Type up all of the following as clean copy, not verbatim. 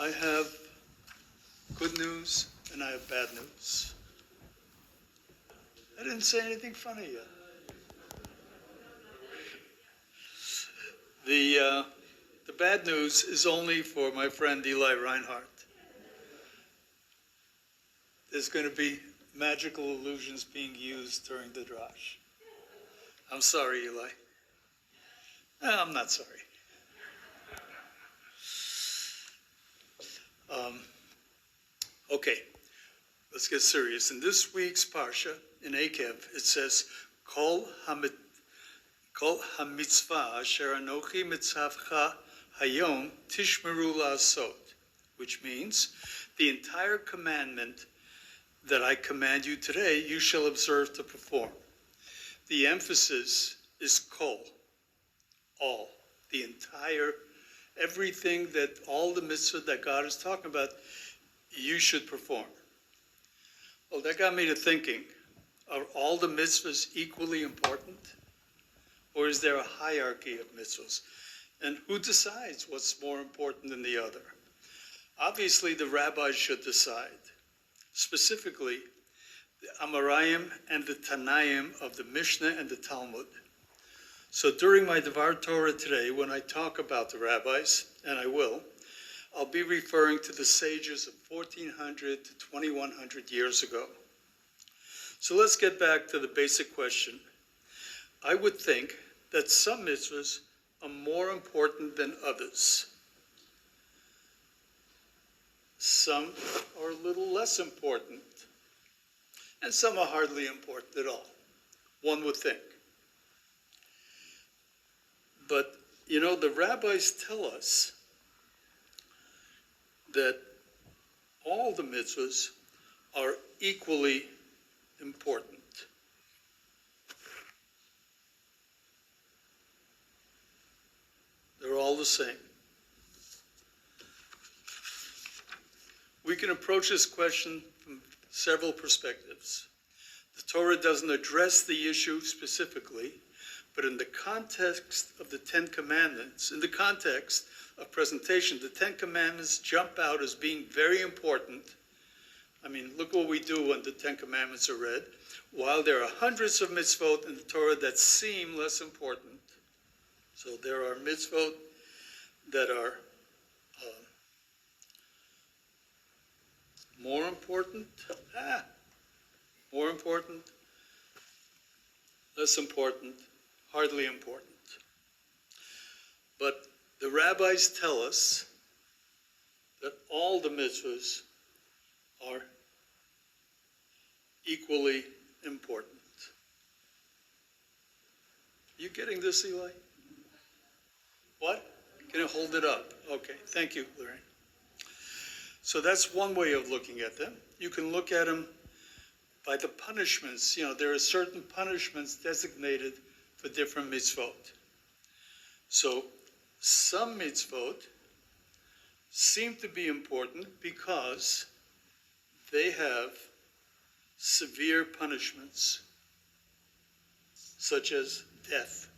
I have good news and I have bad news. I didn't say anything funny yet. The bad news is only for my friend Eli Reinhardt. There's going to be magical illusions being used during the drash. I'm sorry, Eli. No, I'm not sorry. Okay, let's get serious. In this week's Parsha, in Akev, it says, Kol hamitzvah asher anochi mitzavcha hayom tishmeru la'asot, which means the entire commandment that I command you today, you shall observe to perform. The emphasis is kol, all, the entire, everything that, all the mitzvah that God is talking about, you should perform. Well, that got me to thinking, are all the mitzvahs equally important? Or is there a hierarchy of mitzvahs? And who decides what's more important than the other? Obviously, the rabbis should decide. Specifically, the Amoraim and the Tanaim of the Mishnah and the Talmud. So during my Devar Torah today, when I talk about the rabbis, and I will, I'll be referring to the sages of 1400 to 2100 years ago. So let's get back to the basic question. I would think that some mitzvahs are more important than others. Some are a little less important, and some are hardly important at all, one would think. But, you know, the rabbis tell us that all the mitzvahs are equally important. They're all the same. We can approach this question from several perspectives. The Torah doesn't address the issue specifically, but in the context of the Ten Commandments, in the context of presentation, the Ten Commandments jump out as being very important. I mean, look what we do when the Ten Commandments are read. While there are hundreds of mitzvot in the Torah that seem less important, so there are mitzvot that are more important, less important, hardly important. But the rabbis tell us that all the mitzvahs are equally important. You getting this, Eli? What? Can you hold it up? Okay, thank you, Lorraine. So that's one way of looking at them. You can look at them by the punishments. You know, there are certain punishments designated for different mitzvot. So some mitzvot seem to be important because they have severe punishments, such as death,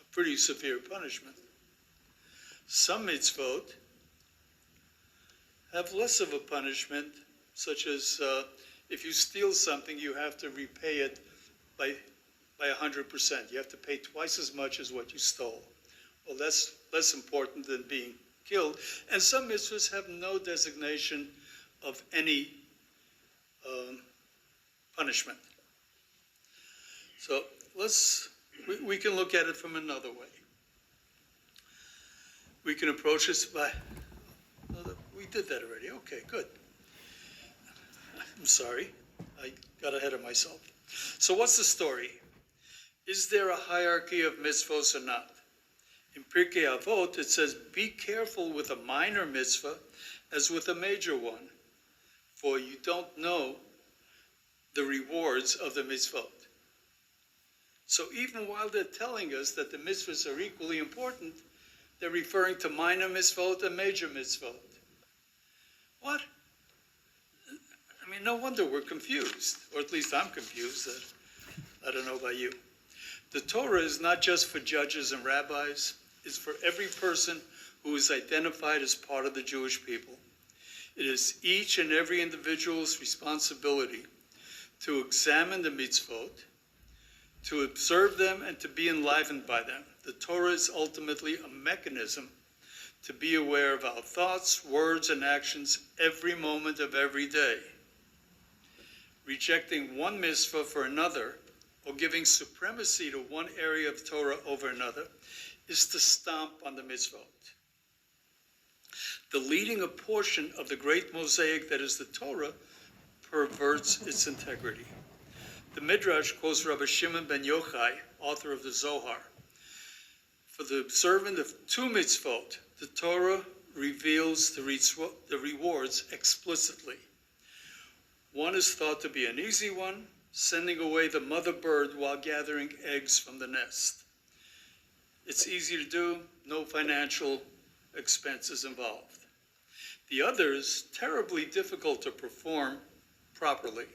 a pretty severe punishment. Some mitzvot have less of a punishment, such as if you steal something, you have to repay it by 100%. You have to pay twice as much as what you stole. Well, that's less important than being killed. And some mitzvahs have no designation of any punishment. So we can look at it from another way. We can approach this by, we did that already. Okay, good. I'm sorry, I got ahead of myself. So what's the story? Is there a hierarchy of mitzvahs or not? In Pirkei Avot, it says, be careful with a minor mitzvah as with a major one, for you don't know the rewards of the mitzvot. So even while they're telling us that the mitzvahs are equally important, they're referring to minor mitzvot and major mitzvot. What? I mean, no wonder we're confused, or at least I'm confused. I don't know about you. The Torah is not just for judges and rabbis, it's for every person who is identified as part of the Jewish people. It is each and every individual's responsibility to examine the mitzvot, to observe them, and to be enlivened by them. The Torah is ultimately a mechanism to be aware of our thoughts, words, and actions every moment of every day. Rejecting one mitzvah for another, or giving supremacy to one area of Torah over another, is to stomp on the mitzvot. Deleting a portion of the great mosaic that is the Torah perverts its integrity. The Midrash quotes Rabbi Shimon ben Yochai, author of the Zohar. For the observant of two mitzvot, the Torah reveals the rewards explicitly. One is thought to be an easy one, sending away the mother bird while gathering eggs from the nest. It's easy to do, no financial expenses involved. The other is terribly difficult to perform properly.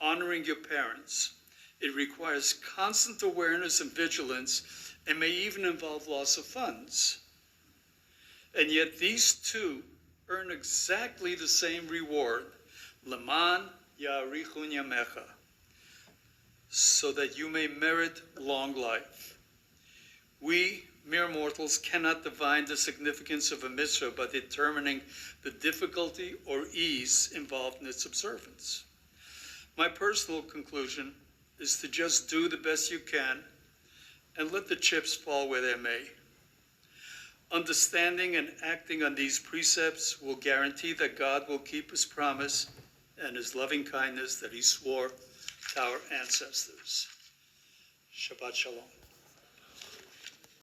Honoring your parents. It requires constant awareness and vigilance and may even involve loss of funds. And yet these two earn exactly the same reward, Leman Ya'arichun Yamecha, so that you may merit long life. We, mere mortals, cannot divine the significance of a mitzvah by determining the difficulty or ease involved in its observance. My personal conclusion is to just do the best you can and let the chips fall where they may. Understanding and acting on these precepts will guarantee that God will keep his promise and his loving kindness that he swore to our ancestors. Shabbat Shalom.